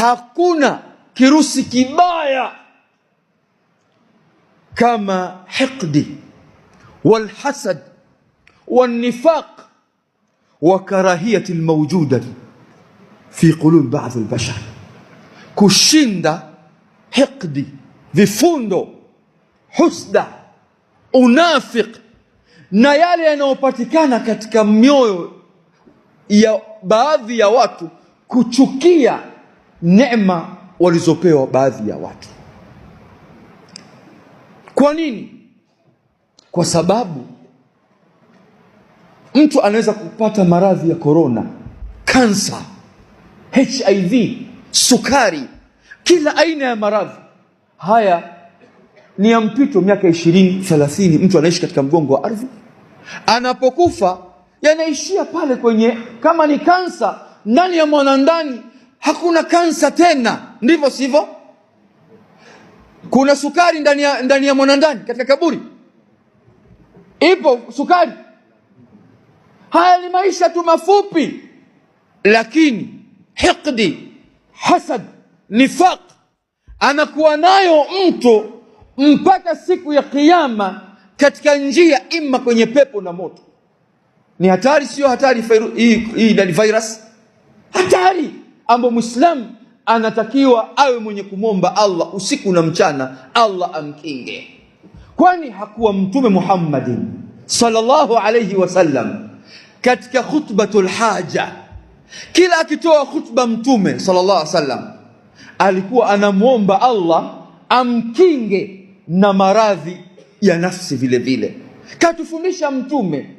hakuna kirusi kibaya kama hiqdi walhasad والنفاق وكراهية الموجودة في قلوب بعض البشر. kushinda hiqdi, vifundo, husda, unafiki na yale yanayopatikana katika mioyo ya baadhi ya watu, kuchukia neema walizopewa baadhi ya watu. Kwa nini? Kwa sababu mtu anaweza kupata maradhi ya corona, kansa, HIV, sukari, kila aina ya maradhi. Haya ni ya mpito, miaka 20, 30, mtu anaishi katika mgongo wa ardhi. Anapokufa yanaishia pale kwenye, kama ni kansa ndani ya mwanandani, hakuna kansa tena, ndivyo sivyo? Kuna sukari ndani ya mwanandani katika kaburi? Ipo sukari? Haya ni maisha tu mafupi. Lakini hiqdi, hasad, nifaq anakuwa nayo mtu mpaka siku ya kiyama katika njia ima kwenye pepo na moto. Ni hatari, sio hatari? Hii ni virus hatari ambapo Muislamu anatakiwa awe mwenye kumwomba Allah usiku na mchana, Allah amkinge. Kwani hakuwa Mtume Muhammadin sallallahu alayhi wasallam katika khutbatul haja, kila akitoa khutba Mtume sallallahu alayhi wasallam alikuwa anamwomba Allah amkinge na maradhi ya nafsi vile vile. Katufundisha Mtume